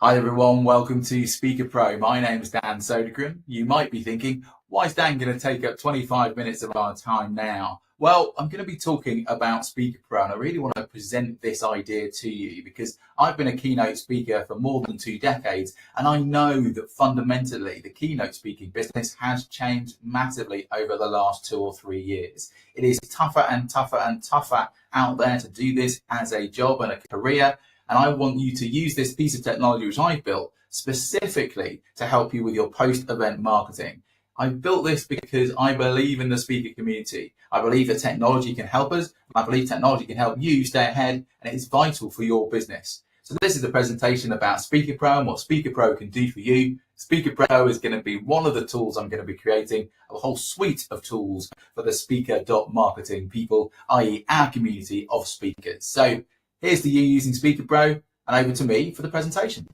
Hi everyone, welcome to SpeakerPro. My name is Dan Sodergren. You might be thinking, why is Dan going to take up 25 minutes of our time now? Well, I'm going to be talking about SpeakerPro, and I really want to present this idea to you because I've been a keynote speaker for more than 2 decades, and I know that fundamentally the keynote speaking business has changed massively over the last 2 or 3 years. It is tougher and tougher and tougher out there to do this as a job and a career. And I want you to use this piece of technology which I've built specifically to help you with your post-event marketing. I've built this because I believe in the speaker community. I believe that technology can help us. I believe technology can help you stay ahead, and it is vital for your business. So this is a presentation about SpeakerPro and what SpeakerPro can do for you. SpeakerPro is going to be one of the tools I'm going to be creating, a whole suite of tools for the speaker.marketing people, i.e. our community of speakers. So here's to you using SpeakerPro, and over to me for the presentation.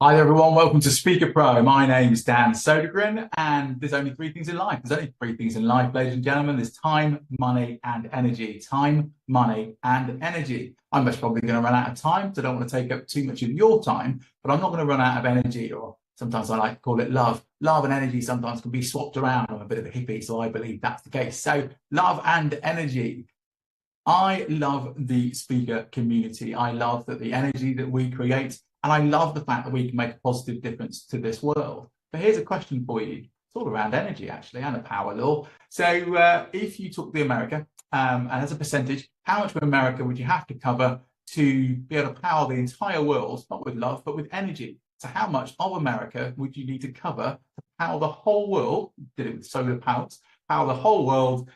Hi everyone, welcome to SpeakerPro. My name is Dan Sodergren, and there's only 3 things in life. There's only 3 things in life, ladies and gentlemen. There's time, money, and energy. Time, money, and energy. I'm most probably going to run out of time, so I don't want to take up too much of your time, but I'm not going to run out of energy, or sometimes I like to call it love. Love and energy sometimes can be swapped around. I'm a bit of a hippie, so I believe that's the case. So love and energy. I love the speaker community. I love that the energy that we create, and I love the fact that we can make a positive difference to this world. But here's a question for you. It's all around energy, actually, and a power law. So if you took the America, and as a percentage, how much of America would you have to cover to be able to power the entire world, not with love, but with energy? So how much of America would you need to cover to power the whole world, did it with solar panels, power the whole world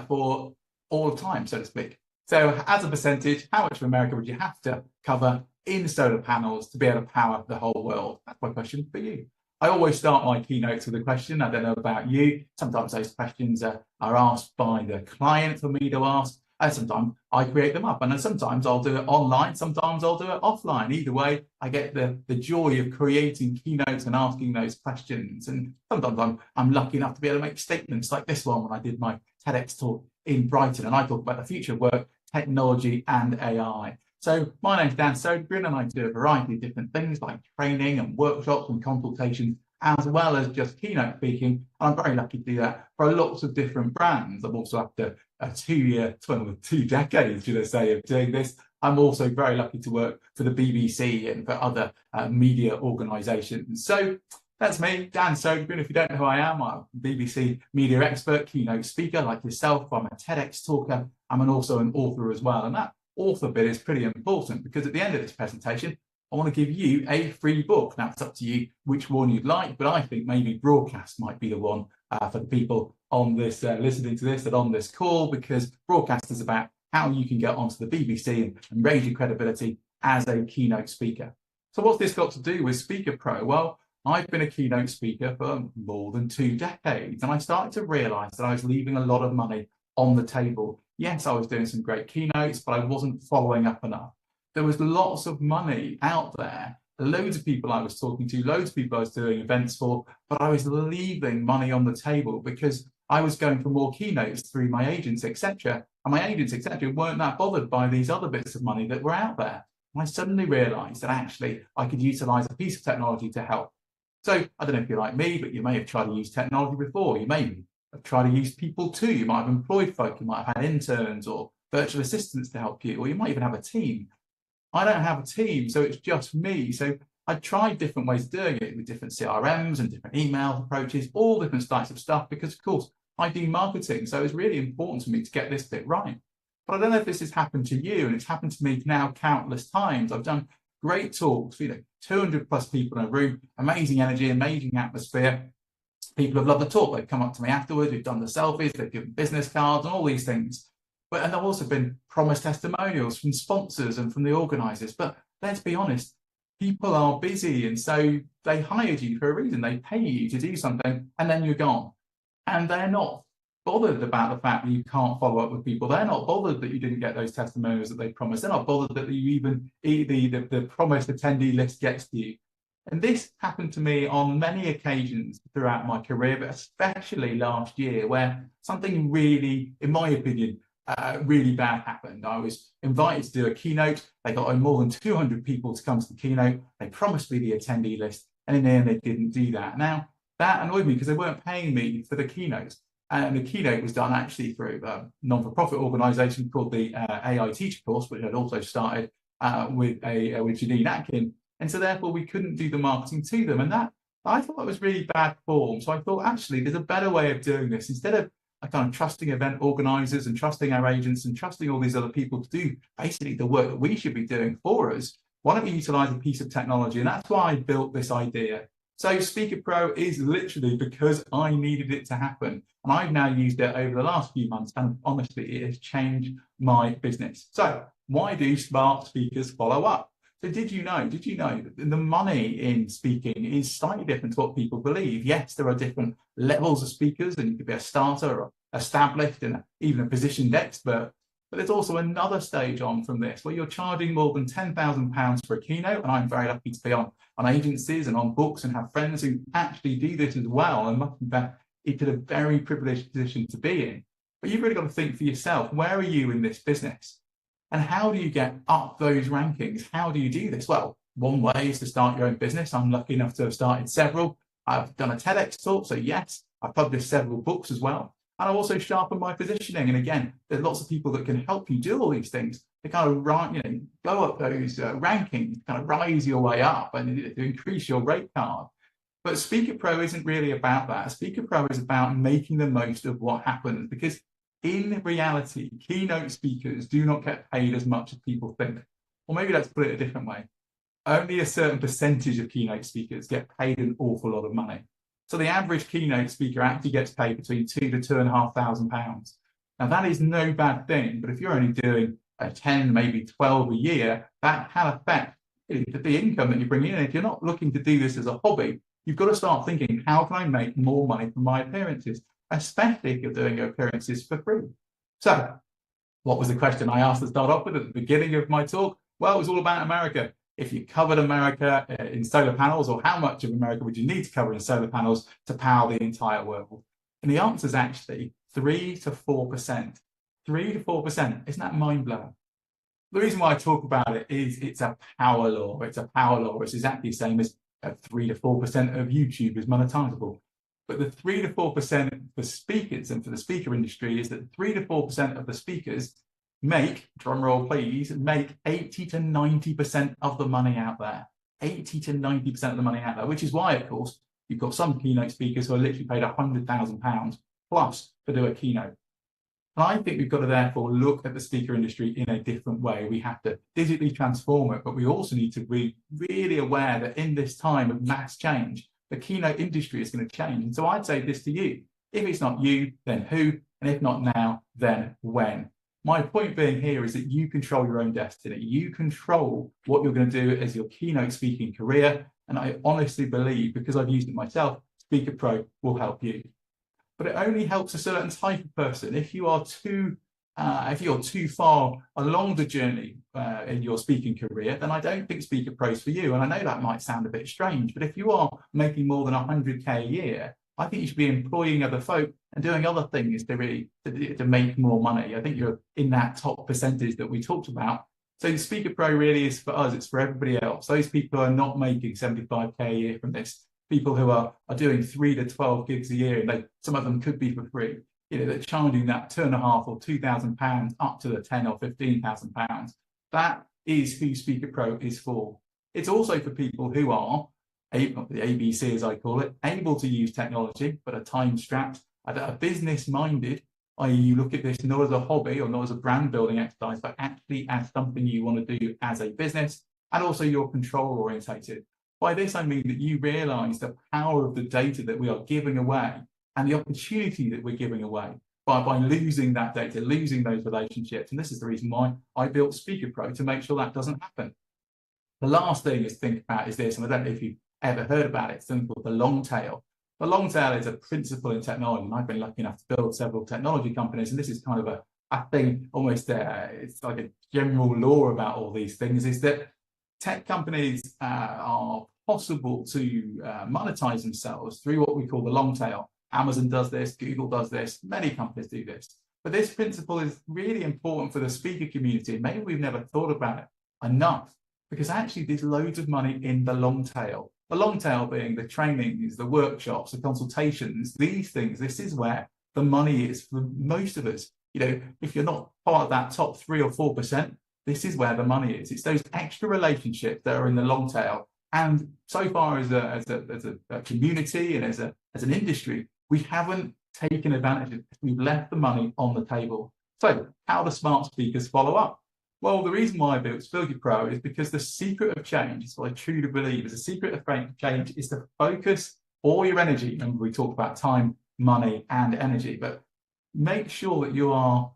for all the time, so to speak? So as a percentage, how much of America would you have to cover in solar panels to be able to power the whole world? That's my question for you. I always start my keynotes with a question. I don't know about you. Sometimes those questions are asked by the client for me to ask, and sometimes I create them up. And then sometimes I'll do it online, sometimes I'll do it offline. Either way, I get the joy of creating keynotes and asking those questions. And sometimes I'm lucky enough to be able to make statements like this one when I did my TEDx talk in Brighton, and I talk about the future of work, technology, and AI. So my name's Dan Sodergren, and I do a variety of different things like training and workshops and consultations, as well as just keynote speaking. And I'm very lucky to do that for lots of different brands. I'm also, after a 2 decades, should I say, of doing this, I'm also very lucky to work for the BBC and for other media organisations. So that's me, Dan Sodergren. If you don't know who I am, I'm a BBC media expert, keynote speaker like yourself. I'm a TEDx talker. I'm also an author as well. And that author bit is pretty important because at the end of this presentation, I want to give you a free book. Now, it's up to you which one you'd like, but I think maybe broadcast might be the one for the people on this, listening to this and on this call, because broadcast is about how you can get onto the BBC and raise your credibility as a keynote speaker. So what's this got to do with SpeakerPro? Well, I've been a keynote speaker for more than 2 decades, and I started to realize that I was leaving a lot of money on the table. Yes, I was doing some great keynotes, but I wasn't following up enough. There was lots of money out there, loads of people I was talking to, loads of people I was doing events for, but I was leaving money on the table because I was going for more keynotes through my agents, etc. And my agents, etc., weren't that bothered by these other bits of money that were out there. And I suddenly realized that actually I could utilize a piece of technology to help. So I don't know if you're like me, but you may have tried to use technology before. You may have tried to use people too. You might have employed folk, you might have had interns or virtual assistants to help you, or you might even have a team. I don't have a team, so it's just me. So I tried different ways of doing it with different CRMs and different email approaches, all different types of stuff, because of course I do marketing. So it's really important to me to get this bit right. But I don't know if this has happened to you, and it's happened to me now countless times. I've done great talks, 200 plus people in a room, amazing energy, amazing atmosphere. People have loved the talk. They've come up to me afterwards, we've done the selfies, they've given business cards and all these things. And there have also been promised testimonials from sponsors and from the organisers. But let's be honest, people are busy, and so they hired you for a reason. They pay you to do something, and then you're gone. And they're not bothered about the fact that you can't follow up with people. They're not bothered that you didn't get those testimonials that they promised. They're not bothered that you even the promised attendee list gets to you. And this happened to me on many occasions throughout my career, but especially last year, where something really, in my opinion, really bad happened. I was invited to do a keynote. They got more than 200 people to come to the keynote. They promised me the attendee list, and in the end, they didn't do that. Now, that annoyed me because they weren't paying me for the keynote. And the keynote was done actually through a non-for-profit organisation called the AI Teacher Course, which had also started with Janine Atkin. And so therefore, we couldn't do the marketing to them. And that, I thought that was really bad form. So I thought, actually, there's a better way of doing this. Instead of kind of trusting event organisers and trusting our agents and trusting all these other people to do basically the work that we should be doing for us, why don't we utilise a piece of technology? And that's why I built this idea. So SpeakerPro is literally because I needed it to happen. And I've now used it over the last few months, and honestly, it has changed my business. So why do smart speakers follow up? So did you know that the money in speaking is slightly different to what people believe? Yes, there are different levels of speakers, and you could be a starter or established and even a positioned expert. But there's also another stage on from this where you're charging more than £10,000 for a keynote. And I'm very lucky to be on agencies and on books and have friends who actually do this as well. And it's a very privileged position to be in. But you've really got to think for yourself, where are you in this business? And how do you get up those rankings? How do you do this? Well, one way is to start your own business. I'm lucky enough to have started several. I've done a TEDx talk, so yes, I've published several books as well. And I've also sharpened my positioning. And again, there's lots of people that can help you do all these things to kind of go up those rankings, kind of rise your way up and to increase your rate card. But SpeakerPro isn't really about that. SpeakerPro is about making the most of what happens, because in reality, keynote speakers do not get paid as much as people think. Or maybe let's put it a different way. Only a certain percentage of keynote speakers get paid an awful lot of money. So the average keynote speaker actually gets paid between £2,000 to £2,500. Now that is no bad thing, but if you're only doing 10, maybe 12 a year, that can affect the income that you bring in. If you're not looking to do this as a hobby, you've got to start thinking, how can I make more money from my appearances? Especially if you're doing your appearances for free. So what was the question I asked to start off with at the beginning of my talk? Well, it was all about America. If you covered America in solar panels, or how much of America would you need to cover in solar panels to power the entire world? And the answer is actually 3 to 4%. 3 to 4%. Isn't that mind-blowing? The reason why I talk about it is it's a power law. It's a power law. It's exactly the same as 3 to 4% of YouTube is monetizable. But the 3 to 4% for speakers and for the speaker industry is that 3 to 4% of the speakers make, drumroll please, make 80 to 90% of the money out there. 80 to 90% of the money out there, which is why, of course, you've got some keynote speakers who are literally paid £100,000 plus to do a keynote. And I think we've got to therefore look at the speaker industry in a different way. We have to digitally transform it, but we also need to be really aware that in this time of mass change, the keynote industry is going to change. And so I'd say this to you: if it's not you, then who? And if not now, then when? My point being here is that you control your own destiny. You control what you're going to do as your keynote speaking career. And I honestly believe, because I've used it myself, SpeakerPro will help you. But it only helps a certain type of person. If you're too far along the journey in your speaking career, then I don't think SpeakerPro is for you. And I know that might sound a bit strange, but if you are making more than 100K a year, I think you should be employing other folk and doing other things to make more money. I think you're in that top percentage that we talked about. So SpeakerPro really is for us. It's for everybody else. Those people who are not making 75K a year from this, people who are doing 3 to 12 gigs a year, and some of them could be for free. They're charging that £2,500 or £2,000 up to the £10,000 or £15,000. That is who SpeakerPro is for. It's also for people who are the ABC, as I call it, able to use technology, but are time-strapped, are business-minded, i.e. you look at this not as a hobby or not as a brand-building exercise, but actually as something you want to do as a business, and also you're control-orientated. By this, I mean that you realise the power of the data that we are giving away and the opportunity that we're giving away by losing that data, losing those relationships. And this is the reason why I built SpeakerPro, to make sure that doesn't happen. The last thing to think about is this, and I don't know if you've ever heard about it, it's something called the long tail. The long tail is a principle in technology, and I've been lucky enough to build several technology companies, and this is kind of a thing, almost it's like a general law about all these things, is that tech companies are possible to monetize themselves through what we call the long tail. Amazon does this, Google does this, many companies do this. But this principle is really important for the speaker community. Maybe we've never thought about it enough, because actually there's loads of money in the long tail. The long tail being the trainings, the workshops, the consultations, these things. This is where the money is for most of us. You know, if you're not part of that top 3 or 4%, this is where the money is. It's those extra relationships that are in the long tail. And so far as a community and as an industry, we haven't taken advantage of it. We've left the money on the table. So how do smart speakers follow up? Well, the reason why I built SpeakerPro is because the secret of change, is what I truly believe, is the secret of change is to focus all your energy. Remember, we talked about time, money, and energy, but make sure that you are,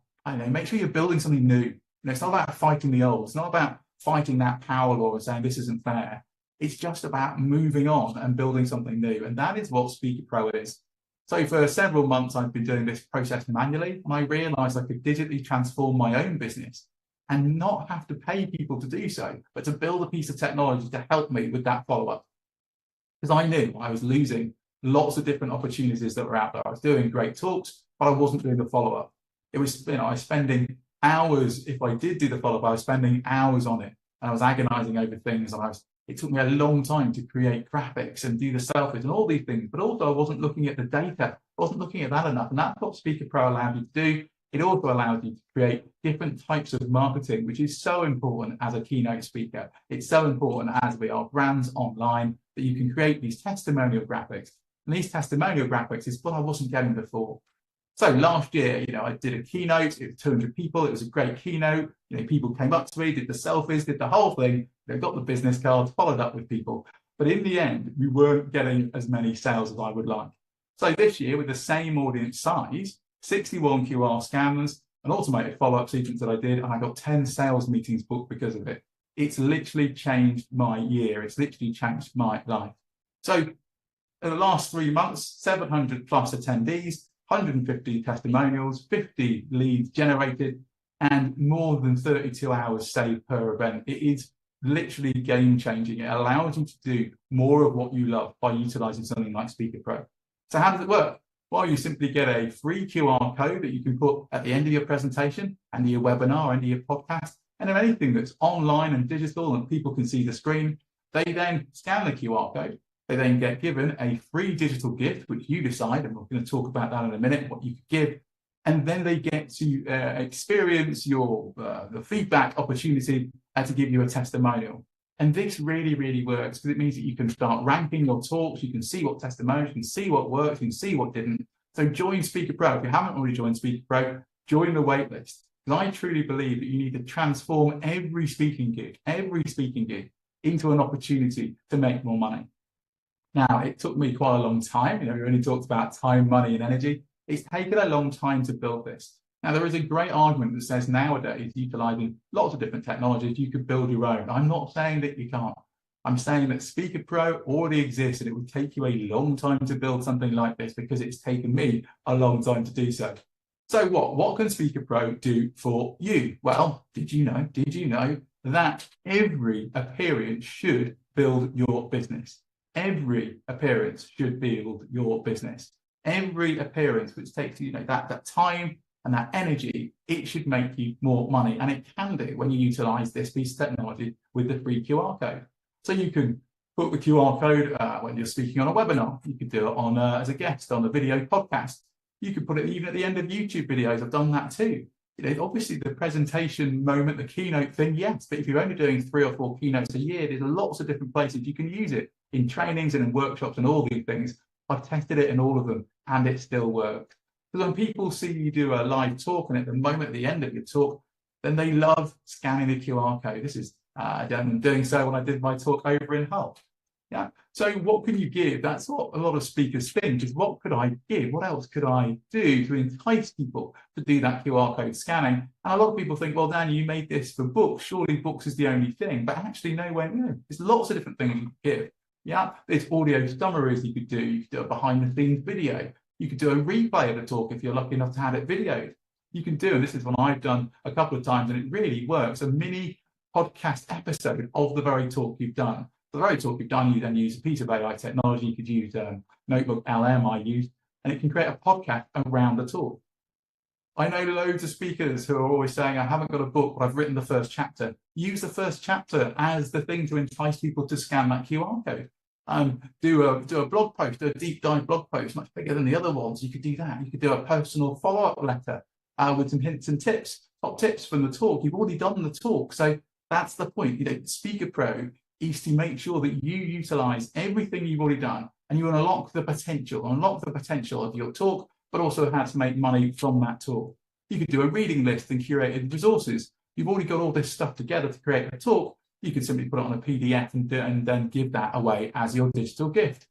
make sure you're building something new. You know, it's not about fighting the old. It's not about fighting that power law and saying this isn't fair. It's just about moving on and building something new. And that is what SpeakerPro is. So for several months, I've been doing this process manually, and I realized I could digitally transform my own business and not have to pay people to do so, but to build a piece of technology to help me with that follow-up. Because I knew I was losing lots of different opportunities that were out there. I was doing great talks, but I wasn't doing the follow-up. It was, I was spending hours, if I did do the follow-up, I was spending hours on it, and I was agonizing over things, and it took me a long time to create graphics and do the selfies and all these things, but also I wasn't looking at the data, I wasn't looking at that enough, and that's what SpeakerPro allowed you to do. It also allows you to create different types of marketing, which is so important as a keynote speaker. It's so important as we are brands online that you can create these testimonial graphics. And these testimonial graphics is what I wasn't getting before. So last year, I did a keynote, it was 200 people, it was a great keynote. People came up to me, did the selfies, did the whole thing, got the business cards, followed up with people. But in the end, we weren't getting as many sales as I would like. So this year, with the same audience size, 61 QR scans, an automated follow-up sequence that I did, and I got 10 sales meetings booked because of it. It's literally changed my year. It's literally changed my life. So in the last 3 months, 700 plus attendees, 150 testimonials, 50 leads generated, and more than 32 hours saved per event. It is literally game-changing. It allows you to do more of what you love by utilizing something like SpeakerPro. So how does it work? Well, you simply get a free QR code that you can put at the end of your presentation, end of your webinar, end of your podcast, and of anything that's online and digital and people can see the screen. They then scan the QR code. They then get given a free digital gift, which you decide, and we're going to talk about that in a minute, what you could give. And then they get to experience the feedback opportunity to give you a testimonial. And this really, really works because it means that you can start ranking your talks, you can see what testimonials, you can see what worked, you can see what didn't. So join SpeakerPro. If you haven't already joined SpeakerPro, join the waitlist. Because I truly believe that you need to transform every speaking gig into an opportunity to make more money. Now, it took me quite a long time. We only talked about time, money, and energy. It's taken a long time to build this. Now, there is a great argument that says nowadays, utilizing lots of different technologies, you could build your own. I'm not saying that you can't. I'm saying that SpeakerPro already exists, and it would take you a long time to build something like this because it's taken me a long time to do so. So what can SpeakerPro do for you? Well, did you know that every appearance should build your business? Every appearance should build your business. Every appearance which takes that time and that energy, it should make you more money. And it can do when you utilize this piece of technology with the free QR code. So you can put the QR code when you're speaking on a webinar. You could do it on as a guest on a video podcast. You could put it even at the end of YouTube videos. I've done that too. Obviously the presentation moment, the keynote thing, yes. But if you're only doing 3 or 4 keynotes a year, there's lots of different places you can use it in trainings and in workshops and all these things. I've tested it in all of them and it still works. Because when people see you do a live talk and at the moment at the end of your talk, then they love scanning the QR code. This is doing so when I did my talk over in Hull. Yeah. So what can you give? That's what a lot of speakers think is, what could I give? What else could I do to entice people to do that QR code scanning? And a lot of people think, well, Dan, you made this for books. Surely books is the only thing. But actually, no. There's lots of different things you could give. Yeah. There's audio summaries you could do. You could do a behind the scenes video. You could do a replay of the talk if you're lucky enough to have it videoed. You can do, and this is what I've done a couple of times, and it really works, a mini podcast episode of the very talk you've done. For the very talk you've done, you then use a piece of AI technology. You could use Notebook LM I used, and it can create a podcast around the talk. I know loads of speakers who are always saying, I haven't got a book, but I've written the first chapter. Use the first chapter as the thing to entice people to scan that QR code. Do a blog post, do a deep dive blog post, much bigger than the other ones. You could do that. You could do a personal follow-up letter with some hints and tips, top tips from the talk. You've already done the talk. So that's the point. SpeakerPro is to make sure that you utilize everything you've already done and you unlock the potential of your talk, but also how to make money from that talk. You could do a reading list and curated resources. You've already got all this stuff together to create a talk. You could simply put it on a PDF and then give that away as your digital gift.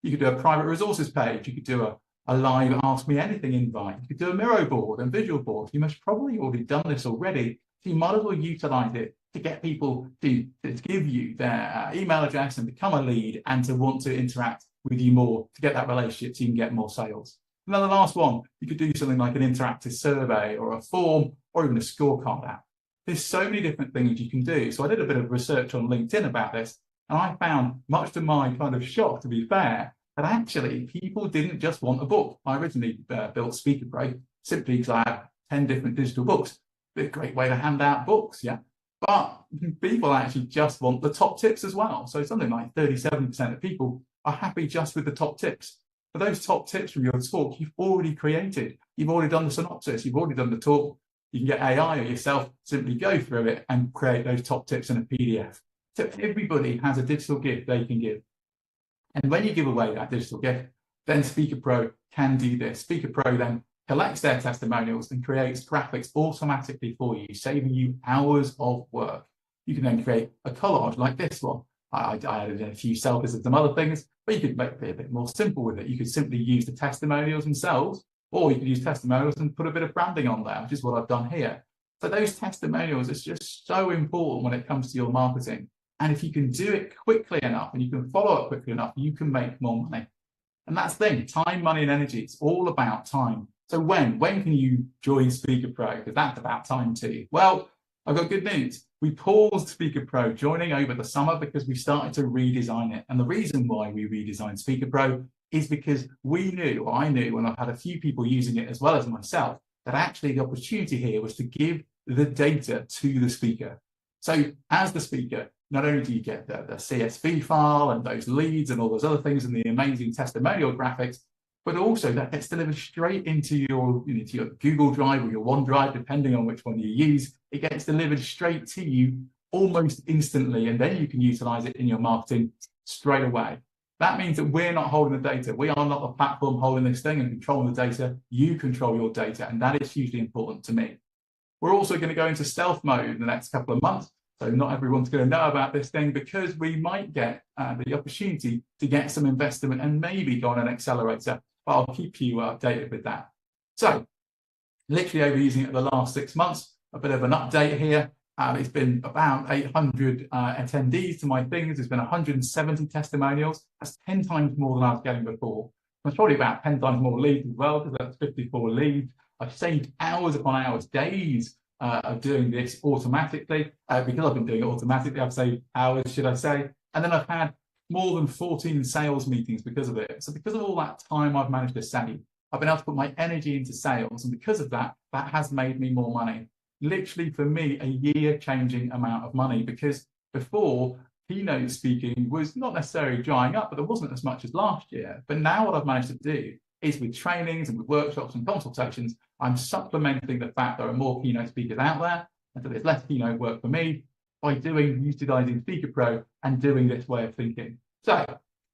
You could do a private resources page. You could do a live Ask Me Anything invite. You could do a Miro board and visual board. You must probably already done this already. So you might as well utilize it to get people to give you their email address and become a lead and to want to interact with you more to get that relationship so you can get more sales. And then the last one, you could do something like an interactive survey or a form or even a scorecard app. There's so many different things you can do. So I did a bit of research on LinkedIn about this, and I found, much to my kind of shock, to be fair, that actually people didn't just want a book. I originally built SpeakerPro simply because I had 10 different digital books. It's a great way to hand out books, yeah. But people actually just want the top tips as well. So something like 37% of people are happy just with the top tips. For those top tips from your talk, you've already created. You've already done the synopsis. You've already done the talk. You can get AI or yourself, simply go through it and create those top tips in a PDF. So everybody has a digital gift they can give. And when you give away that digital gift, then SpeakerPro can do this. SpeakerPro then collects their testimonials and creates graphics automatically for you, saving you hours of work. You can then create a collage like this one. I added in a few selfies and some other things, but you could make it a bit more simple with it. You could simply use the testimonials themselves, or you could use testimonials and put a bit of branding on there, which is what I've done here. So those testimonials is just so important when it comes to your marketing. And if you can do it quickly enough and you can follow up quickly enough, you can make more money. And that's the thing, time, money, and energy. It's all about time. So when can you join SpeakerPro? Because that's about time too. Well, I've got good news. We paused SpeakerPro joining over the summer because we started to redesign it. And the reason why we redesigned SpeakerPro is because I knew when I've had a few people using it as well as myself, that actually the opportunity here was to give the data to the speaker. So as the speaker, not only do you get the CSV file and those leads and all those other things and the amazing testimonial graphics, but also that gets delivered straight into your Google Drive or your OneDrive, depending on which one you use. It gets delivered straight to you almost instantly, and then you can utilize it in your marketing straight away. That means that we're not holding the data. We are not the platform holding this thing and controlling the data. You control your data, and that is hugely important to me. We're also going to go into stealth mode in the next couple of months. So not everyone's going to know about this thing because we might get the opportunity to get some investment and maybe go on an accelerator, but I'll keep you updated with that. So literally over using it the last 6 months, a bit of an update here. It's been about 800 attendees to my things. There's been 170 testimonials. That's 10 times more than I was getting before. There's probably about 10 times more leads as well, because that's 54 leads. I've saved hours upon hours, days of doing this automatically. Because I've been doing it automatically, I've saved hours, should I say. And then I've had more than 14 sales meetings because of it. So because of all that time I've managed to save, I've been able to put my energy into sales. And because of that, that has made me more money. Literally for me, a year-changing amount of money, because before, keynote speaking was not necessarily drying up, but there wasn't as much as last year. But now what I've managed to do is with trainings and with workshops and consultations, I'm supplementing the fact there are more keynote speakers out there, and so there's less keynote work for me by utilizing SpeakerPro and doing this way of thinking. So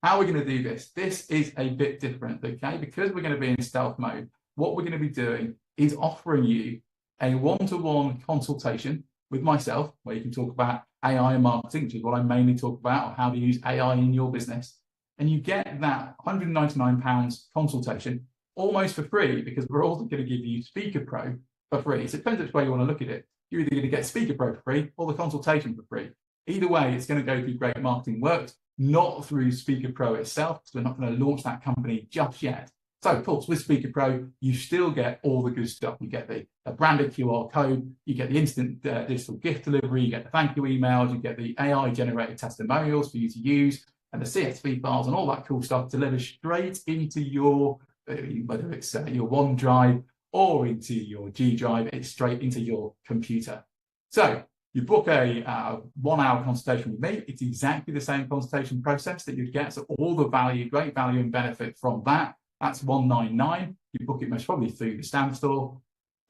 how are we going to do this? This is a bit different, okay? Because we're going to be in stealth mode, what we're going to be doing is offering you a one-to-one consultation with myself, where you can talk about AI and marketing, which is what I mainly talk about, or how to use AI in your business. And you get that £199 consultation almost for free, because we're also going to give you SpeakerPro for free. So it depends which way you want to look at it. You're either going to get SpeakerPro for free or the consultation for free. Either way, it's going to go through Great Marketing Works, not through SpeakerPro itself, because we're not going to launch that company just yet. So, of course, with SpeakerPro, you still get all the good stuff. You get the branded QR code, you get the instant digital gift delivery, you get the thank you emails, you get the AI-generated testimonials for you to use, and the CSV files and all that cool stuff delivered straight into your, whether it's your OneDrive or into your G Drive. It's straight into your computer. So you book a 1 hour consultation with me. It's exactly the same consultation process that you'd get. So all the value, great value and benefit from that. That's $199. You book it most probably through the Stamp Store,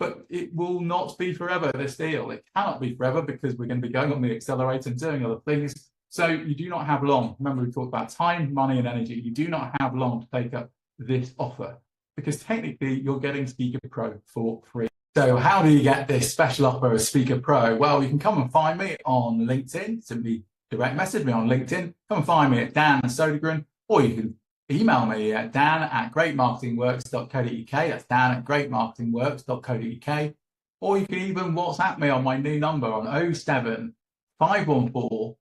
but it will not be forever, this deal. It cannot be forever because we're going to be going on the accelerator and doing other things. So you do not have long. Remember, we talked about time, money, and energy. You do not have long to take up this offer because technically you're getting SpeakerPro for free. So how do you get this special offer of SpeakerPro? Well, you can come and find me on LinkedIn. Simply direct message me on LinkedIn. Come and find me at Dan Sodergren, or you can email me at dan@greatmarketingworks.co.uk. That's dan@greatmarketingworks.co.uk. Or you can even WhatsApp me on my new number on 07 514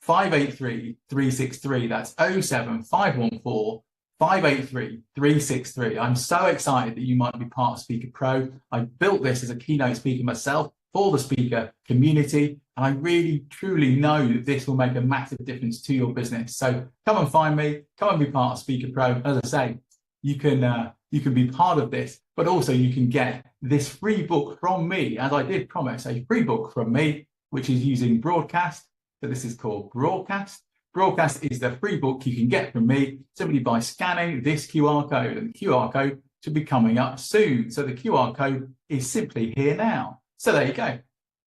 583 363. That's 07 514 583 363. I'm so excited that you might be part of SpeakerPro. I built this as a keynote speaker myself for the speaker community, and I really truly know that this will make a massive difference to your business. So come and find me, come and be part of SpeakerPro. As I say, you can be part of this, but also you can get this free book from me, as I did promise, a free book from me, which is using Broadcast. So this is called Broadcast. Broadcast is the free book you can get from me simply by scanning this QR code, and the QR code should be coming up soon. So the QR code is simply here now. So there you go.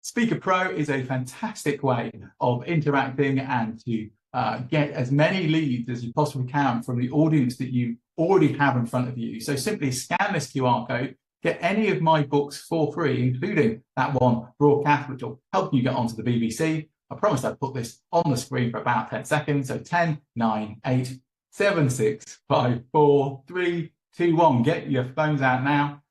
SpeakerPro is a fantastic way of interacting and to get as many leads as you possibly can from the audience that you already have in front of you. So simply scan this QR code, get any of my books for free, including that one, Broadcast, which will help you get onto the BBC. I promised I'd put this on the screen for about 10 seconds. So 10, 9, 8, 7, 6, 5, 4, 3, 2, 1. Get your phones out now.